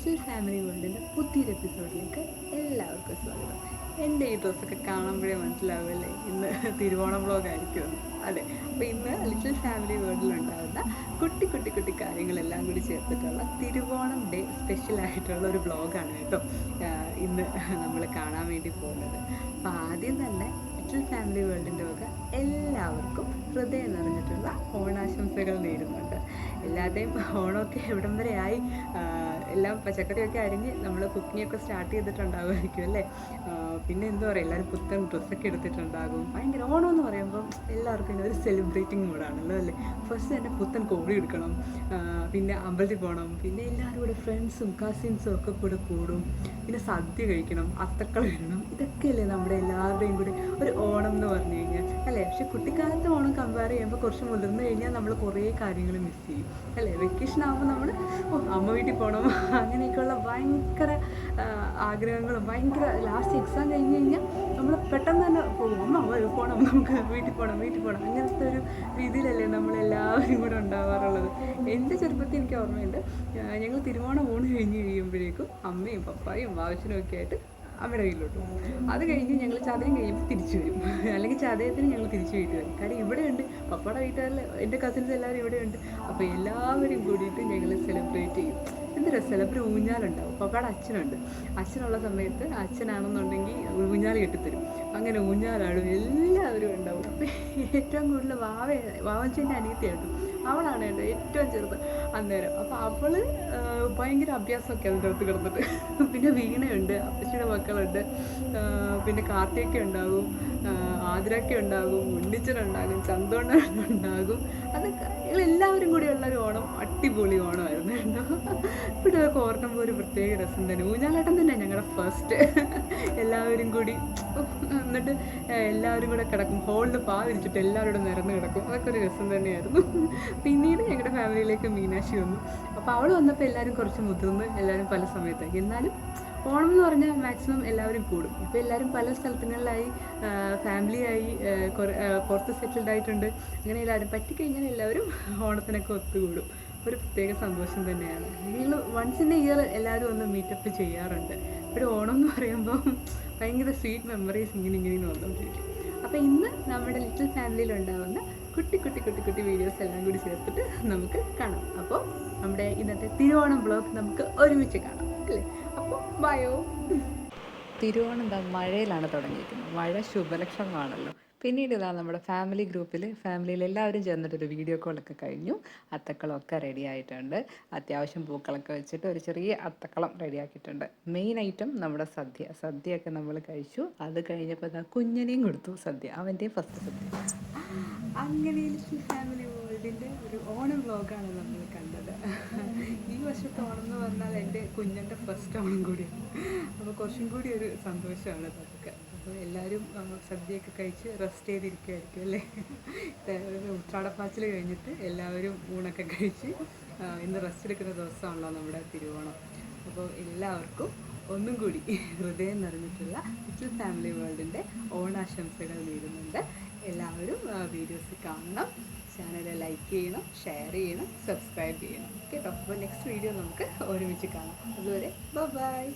Little family വേൾഡിൻ്റെ പുതിയൊരു എപ്പിസോഡിലേക്ക് എല്ലാവർക്കും സ്വാഗതം. എൻ്റെ ഈ ഡ്രസ്സൊക്കെ കാണുമ്പോഴേ മനസ്സിലാവുമല്ലേ ഇന്ന് തിരുവോണം വ്ളോഗായിരിക്കുമെന്ന്. അതെ, അപ്പോൾ ഇന്ന് ലിറ്റിൽ ഫാമിലി വേൾഡിലുണ്ടാകുന്ന കുട്ടി കുട്ടി കുട്ടി കാര്യങ്ങളെല്ലാം കൂടി ചേർത്തിട്ടുള്ള തിരുവോണം ഡേ സ്പെഷ്യലായിട്ടുള്ള ഒരു വ്ളോഗാണ് കേട്ടോ ഇന്ന് നമ്മൾ കാണാൻ വേണ്ടി പോകുന്നത്. അപ്പോൾ ആദ്യം തന്നെ ലിറ്റിൽ ഫാമിലി വേൾഡിൻ്റെ വക എല്ലാവർക്കും ഹൃദയം നിറഞ്ഞിട്ടുള്ള ഓണാശംസകൾ നേരുന്നുണ്ട്. എല്ലാവരുടെയും ഓണമൊക്കെ എവിടം വരെ ആയി, എല്ലാം പച്ചക്കറിയൊക്കെ അരിഞ്ഞ് നമ്മൾ കുക്കിങ്ങൊക്കെ സ്റ്റാർട്ട് ചെയ്തിട്ടുണ്ടാകുമായിരിക്കും അല്ലേ. പിന്നെ എന്താ പറയുക, എല്ലാവരും പുത്തൻ ഡ്രസ്സൊക്കെ എടുത്തിട്ടുണ്ടാകും. ഭയങ്കര ഓണം എന്ന് പറയുമ്പോൾ എല്ലാവർക്കും ഒരു സെലിബ്രേറ്റിംഗ് മൂഡാണല്ലോ അല്ലേ. ഫസ്റ്റ് തന്നെ പുത്തൻ കോഴി എടുക്കണം, പിന്നെ അമ്പലത്തിൽ പോകണം, പിന്നെ എല്ലാവരും കൂടെ ഫ്രണ്ട്സും കസിൻസും ഒക്കെ കൂടെ കൂടും, പിന്നെ സദ്യ കഴിക്കണം, അത്തക്കൾ ഇടണം. ഇതൊക്കെയല്ലേ നമ്മുടെ എല്ലാവരുടെയും കൂടി ഒരു ഓണം എന്ന് പറഞ്ഞു കഴിഞ്ഞാൽ അല്ലേ. പക്ഷെ കുട്ടിക്കാലത്തെ ഓണം കമ്പയർ ചെയ്യുമ്പോൾ കുറച്ച് മുതിർന്നു കഴിഞ്ഞാൽ നമ്മൾ കുറേ കാര്യങ്ങൾ മിസ് ചെയ്യും അല്ലേ. വെക്കേഷൻ ആകുമ്പോൾ നമ്മൾ അമ്മ വീട്ടിൽ പോകണം, അങ്ങനെയൊക്കെയുള്ള ഭയങ്കര ആഗ്രഹങ്ങളും ഭയങ്കര ലാസ്റ്റ് എക്സാം കഴിഞ്ഞ് കഴിഞ്ഞാൽ നമ്മൾ പെട്ടെന്ന് തന്നെ പോകും, അമ്മ പോകണം, നമുക്ക് വീട്ടിൽ പോകണം അങ്ങനത്തെ ഒരു രീതിയിലല്ലേ നമ്മളെല്ലാവരും കൂടെ ഉണ്ടാവാറുള്ളത്. എൻ്റെ ചെറുപ്പത്തിൽ എനിക്ക് ഓർമ്മയുണ്ട്, ഞങ്ങൾ തിരുവോണം ഊണ് കഴിഞ്ഞ് കഴിയുമ്പോഴേക്കും അമ്മയും പപ്പായും വാവച്ചനും ഒക്കെ ആയിട്ട് അമ്മയുടെ വീട്ടിലോട്ട് പോകും. അത് കഴിഞ്ഞ് ഞങ്ങൾ ചതയം കഴിയുമ്പോൾ തിരിച്ചു വരും, അല്ലെങ്കിൽ ചതയത്തിന് ഞങ്ങൾ തിരിച്ചു വീട്ടിൽ വരും. കാര്യം ഇവിടെയുണ്ട്, പപ്പയുടെ വീട്ടുകാരിൽ എൻ്റെ കസിൻസ് എല്ലാവരും ഇവിടെയുണ്ട്. അപ്പോൾ എല്ലാവരും കൂടിയിട്ട് ഞങ്ങൾ സെലിബ്രേറ്റ് ചെയ്യും. എന്ത് രസമല്ല. ഒരു ഊഞ്ഞാലുണ്ടാവും, പപ്പയുടെ അച്ഛനുണ്ട്. അച്ഛനുള്ള സമയത്ത് അച്ഛനാണെന്നുണ്ടെങ്കിൽ ഊഞ്ഞാൽ കെട്ടിത്തരും. അങ്ങനെ ഊഞ്ഞാലാടും, എല്ലാവരും ഉണ്ടാവും. അപ്പോൾ ഏറ്റവും കൂടുതൽ വാവച്ചൻ്റെ അനിയത്തിയായിട്ടും അവളാണ് എൻ്റെ ഏറ്റവും ചെറുത് അന്നേരം. അപ്പോൾ അവൾ ഭയങ്കര അഭ്യാസമൊക്കെ അതിൻ്റെ അകത്ത് കിടന്നിട്ട്. പിന്നെ വീണയുണ്ട്, അപ്പച്ചിയുടെ മക്കളുണ്ട്, പിന്നെ കാർത്തിയൊക്കെ ഉണ്ടാകും, ആതിരൊക്കെ ഉണ്ടാകും, ഉണ്ണിച്ചനുണ്ടാകും, ചന്തോണ്ണനുണ്ടാകും. അതൊക്കെ ഞങ്ങളെല്ലാവരും കൂടിയുള്ള ഒരു ഓണം അടിപൊളി ഓണമായിരുന്നു കേട്ടോ. ഇവിടെ അതൊക്കെ ഓർക്കുമ്പോൾ ഒരു പ്രത്യേക രസം തന്നെ. ഊഞ്ഞാലാട്ടം തന്നെ ഞങ്ങളുടെ ഫസ്റ്റ്. എല്ലാവരും കൂടി എന്നിട്ട് എല്ലാവരും കൂടെ കിടക്കും, ഹോളിൽ വിരിച്ചിട്ട് എല്ലാവരും നിരന്ന് കിടക്കും. അതൊക്കെ ഒരു രസം തന്നെയായിരുന്നു. പിന്നീട് ഞങ്ങളുടെ ഫാമിലിയിലേക്ക് മീനാക്ഷി വന്നു. അപ്പോൾ അവൾ വന്നപ്പോൾ എല്ലാവരും കുറച്ച് മുതിർന്ന് എല്ലാവരും പല സമയത്തായി. എന്നാലും ഓണം എന്ന് പറഞ്ഞാൽ മാക്സിമം എല്ലാവരും കൂടും. ഇപ്പോൾ എല്ലാവരും പല സ്ഥലങ്ങളിലായി, ഫാമിലിയായി, പുറത്ത് സെറ്റിൽഡ് ആയിട്ടുണ്ട്. അങ്ങനെ എല്ലാവരും പറ്റിക്കഴിഞ്ഞാൽ എല്ലാവരും ഓണത്തിനൊക്കെ ഒത്തുകൂടും. ഒരു പ്രത്യേക സന്തോഷം തന്നെയാണ്. ഞങ്ങൾ വൺസ് ഇൻ എ ഇയർ എല്ലാവരും ഒന്ന് മീറ്റപ്പ് ചെയ്യാറുണ്ട്. ഇവിടെ ഓണം എന്ന് പറയുമ്പോൾ ഭയങ്കര സ്വീറ്റ് മെമ്മറീസ് ഇങ്ങനെ വന്നുകൊണ്ടിരിക്കും. അപ്പോൾ ഇന്ന് നമ്മുടെ ലിറ്റിൽ ഫാമിലിയിലുണ്ടാകുന്ന കുട്ടി കുട്ടി കുട്ടി കുട്ടി വീഡിയോസ് എല്ലാം കൂടി ചേർത്തിട്ട് നമുക്ക് കാണാം. അപ്പോൾ നമ്മുടെ ഇന്നത്തെ തിരുവോണം ബ്ലോഗ് നമുക്ക് ഒരുമിച്ച് കാണാം അല്ലേ. അപ്പോൾ ബയോ. തിരുവോണം എന്താ മഴയിലാണ് തുടങ്ങിയിരിക്കുന്നത്. മഴ ശുഭലക്ഷണമാണല്ലോ. പിന്നീട് ഇതാ നമ്മുടെ ഫാമിലി ഫാമിലിയിൽ എല്ലാവരും ചേർന്നിട്ടൊരു വീഡിയോ കോളൊക്കെ കഴിഞ്ഞു. അത്തക്കളമൊക്കെ റെഡി ആയിട്ടുണ്ട്. അത്യാവശ്യം പൂക്കളൊക്കെ വെച്ചിട്ട് ഒരു ചെറിയ അത്തക്കളം റെഡിയാക്കിയിട്ടുണ്ട്. മെയിൻ ഐറ്റം നമ്മുടെ സദ്യയൊക്കെ നമ്മൾ കഴിച്ചു. അത് കഴിഞ്ഞപ്പോൾ ഇതാ കുഞ്ഞിനെയും കൊടുത്തു സദ്യ, അവൻ്റെയും ഫസ്റ്റ് സദ്യ. അങ്ങനെ ഫാമിലി വേൾഡിൻ്റെ ഒരു ഓണം വ്ലോഗാണ് നമ്മൾ കണ്ടത്. ഈ വർഷത്തെ ഓണം എന്ന് പറഞ്ഞാൽ എൻ്റെ കുഞ്ഞിൻ്റെ ഫസ്റ്റ് ഓണം കൂടിയാണ്. അപ്പോൾ കുറച്ചും കൂടി ഒരു സന്തോഷമാണ് അതൊക്കെ. അപ്പോൾ എല്ലാവരും സദ്യയൊക്കെ കഴിച്ച് റെസ്റ്റ് ചെയ്തിരിക്കുമായിരിക്കും അല്ലേ. ഉത്രാടപ്പാച്ചിൽ കഴിഞ്ഞിട്ട് എല്ലാവരും ഊണൊക്കെ കഴിച്ച് ഇന്ന് റെസ്റ്റ് എടുക്കുന്ന ദിവസമാണല്ലോ നമ്മുടെ തിരുവോണം. അപ്പോൾ എല്ലാവർക്കും ഒന്നും കൂടി ഹൃദയം നിറഞ്ഞിട്ടുള്ള ലിറ്റിൽ ഫാമിലി വേൾഡിൻ്റെ ഓണാശംസകൾ നേരുന്നുണ്ട്. എല്ലാവരും വീഡിയോസ് കാണണം, ചാനൽ ലൈക്ക് ചെയ്യണം, ഷെയർ ചെയ്യണം, സബ്സ്ക്രൈബ് ചെയ്യണം കേട്ടോ. അപ്പോൾ നെക്സ്റ്റ് വീഡിയോ നമുക്ക് ഒരുമിച്ച് കാണാം. അതുവരെ ബൈ.